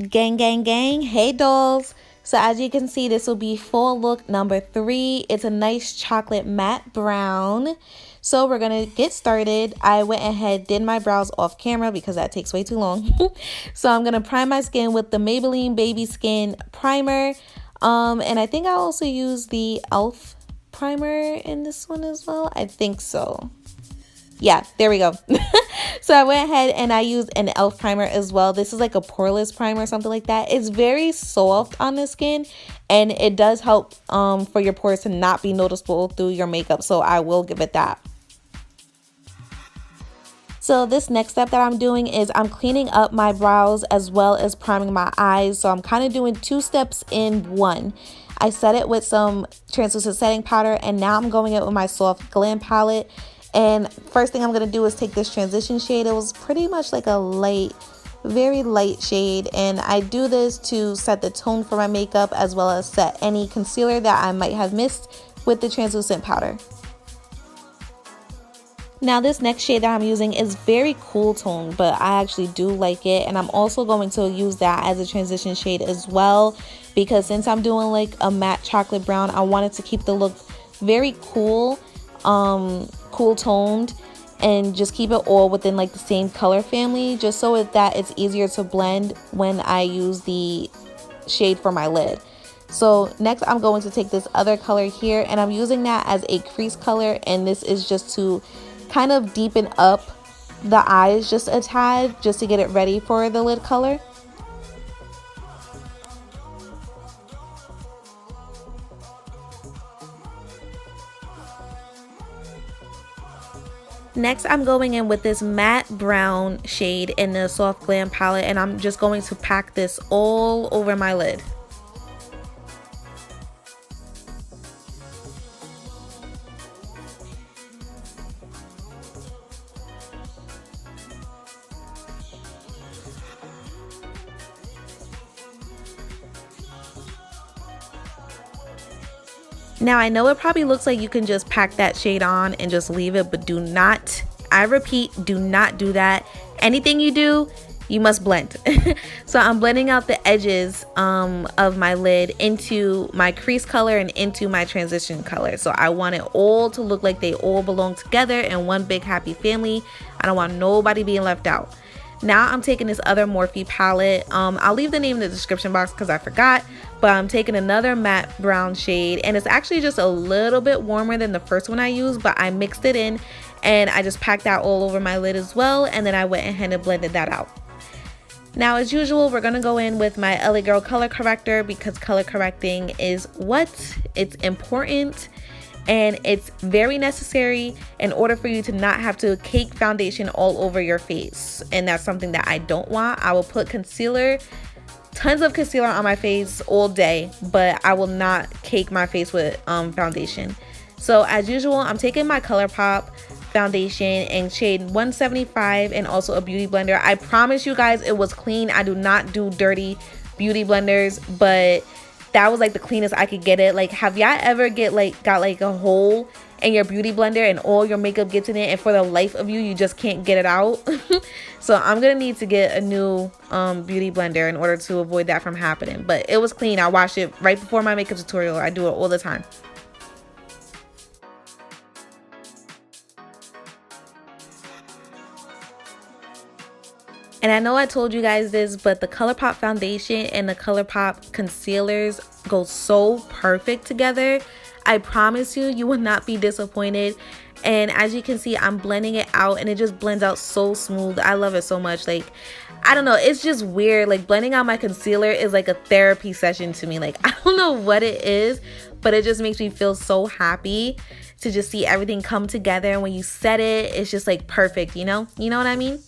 Gang, gang, gang. Hey, dolls. So as you can see, this will be fall look number 3. It's a nice chocolate matte brown. So we're going to get started. I went ahead, did my brows off camera because that takes way too long. So I'm going to prime my skin with the Maybelline Baby Skin Primer. And I think I also use the e.l.f. primer in this one as well. I think so. Yeah, there we go. So I went ahead and I used an e.l.f. primer as well. This is like a poreless primer or something like that. It's very soft on the skin and it does help for your pores to not be noticeable through your makeup. So I will give it that. So this next step that I'm doing is I'm cleaning up my brows as well as priming my eyes. So I'm kind of doing 2 steps in one. I set it with some translucent setting powder and now I'm going in with my soft glam palette. And first thing I'm going to do is take this transition shade. It was pretty much like a light, very light shade. And I do this to set the tone for my makeup as well as set any concealer that I might have missed with the translucent powder. Now this next shade that I'm using is very cool tone, but I actually do like it. And I'm also going to use that as a transition shade as well. Because since I'm doing like a matte chocolate brown, I wanted to keep the look very cool. Cool toned and just keep it all within like the same color family, just so that it's easier to blend when I use the shade for my lid. So next I'm going to take this other color here and I'm using that as a crease color, and this is just to kind of deepen up the eyes just a tad, just to get it ready for the lid color. Next, I'm going in with this matte brown shade in the Soft Glam palette, and I'm just going to pack this all over my lid. Now I know it probably looks like you can just pack that shade on and just leave it, but do not, I repeat, do not do that. Anything you do, you must blend. So I'm blending out the edges of my lid into my crease color and into my transition color. So I want it all to look like they all belong together in one big happy family. I don't want nobody being left out. Now I'm taking this other Morphe palette. I'll leave the name in the description box because I forgot. But I'm taking another matte brown shade, and it's actually just a little bit warmer than the first one I used, but I mixed it in and I just packed that all over my lid as well, and then I went ahead and blended that out. Now as usual, we're gonna go in with my LA Girl color corrector because color correcting is it's important and it's very necessary in order for you to not have to cake foundation all over your face, and that's something that I don't want. I will put concealer, tons of concealer on my face all day, but I will not cake my face with foundation. So as usual, I'm taking my ColourPop foundation in shade 175 and also a beauty blender. I promise you guys it was clean. I do not do dirty beauty blenders, but that was like the cleanest I could get it. Like, have y'all ever got like a hole in your beauty blender and all your makeup gets in it and for the life of you just can't get it out? So I'm gonna need to get a new beauty blender in order to avoid that from happening. But it was clean. I washed it right before my makeup tutorial. I do it all the time. And I know I told you guys this, but the ColourPop foundation and the ColourPop concealers go so perfect together. I promise you, you will not be disappointed. And as you can see, I'm blending it out and it just blends out so smooth. I love it so much. Like, I don't know, it's just weird. Like, blending out my concealer is like a therapy session to me. Like, I don't know what it is, but it just makes me feel so happy to just see everything come together. And when you set it, it's just like perfect, you know? You know what I mean?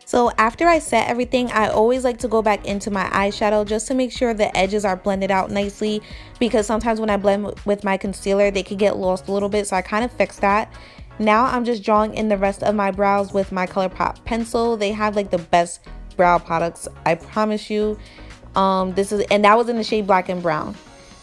So after I set everything, I always like to go back into my eyeshadow just to make sure the edges are blended out nicely, because sometimes when I blend with my concealer, they could get lost a little bit, so I kind of fixed that. Now I'm just drawing in the rest of my brows with my ColourPop pencil. They have like the best brow products, I promise you. That was in the shade Black and Brown.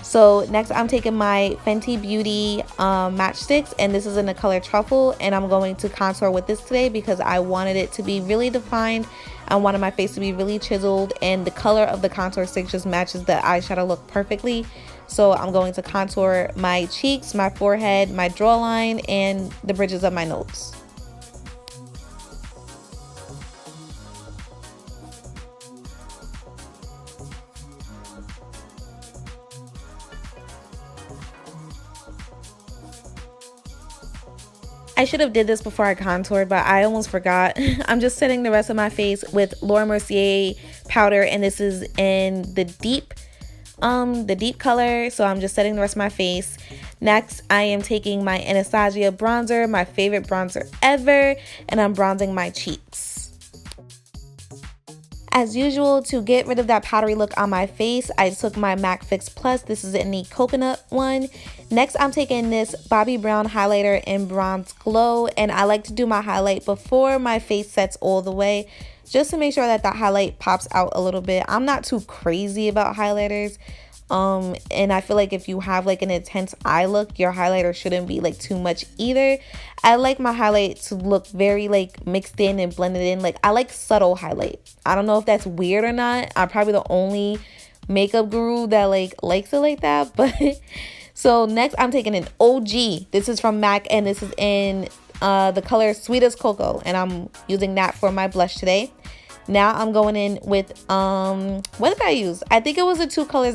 So next I'm taking my Fenty Beauty matchsticks, and this is in the color Truffle, and I'm going to contour with this today because I wanted it to be really defined. I wanted my face to be really chiseled, and the color of the contour stick just matches the eyeshadow look perfectly. So I'm going to contour my cheeks, my forehead, my jawline, and the bridges of my nose. I should have did this before I contoured, but I almost forgot. I'm just setting the rest of my face with Laura Mercier powder, and this is in the deep color. So I'm just setting the rest of my face. Next, I am taking my Anastasia bronzer, my favorite bronzer ever, and I'm bronzing my cheeks. As usual, to get rid of that powdery look on my face, I took my MAC Fix Plus. This is in the coconut one. Next, I'm taking this Bobbi Brown highlighter in Bronze Glow, and I like to do my highlight before my face sets all the way, just to make sure that that highlight pops out a little bit. I'm not too crazy about highlighters. And I feel like if you have like an intense eye look, your highlighter shouldn't be like too much either. I like my highlight to look very like mixed in and blended in. Like, I like subtle highlight. I don't know if that's weird or not. I'm probably the only makeup guru that likes it like that. But so next I'm taking an OG. This is from MAC, and this is in the color Sweet as Cocoa, and I'm using that for my blush today. Now I'm going in with, what did I use? I think it was the two colors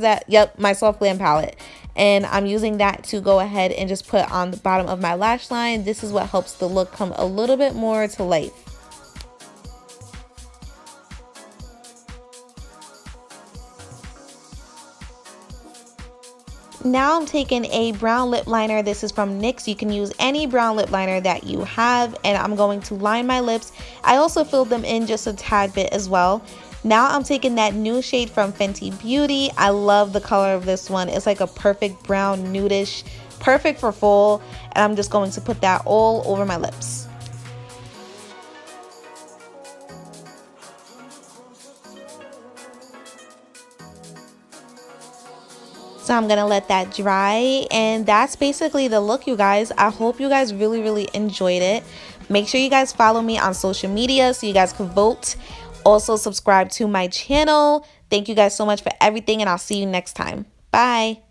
my Soft Glam palette. And I'm using that to go ahead and just put on the bottom of my lash line. This is what helps the look come a little bit more to life. Now I'm taking a brown lip liner. This is from NYX. You can use any brown lip liner that you have, and I'm going to line my lips. I also filled them in just a tad bit as well. Now I'm taking that new shade from Fenty Beauty. I love the color of this one. It's like a perfect brown nudish, perfect for fall, and I'm just going to put that all over my lips. So I'm gonna let that dry, and that's basically the look, you guys. I hope you guys really enjoyed it. Make sure you guys follow me on social media so you guys can vote. Also subscribe to my channel. Thank you guys so much for everything, and I'll see you next time. Bye.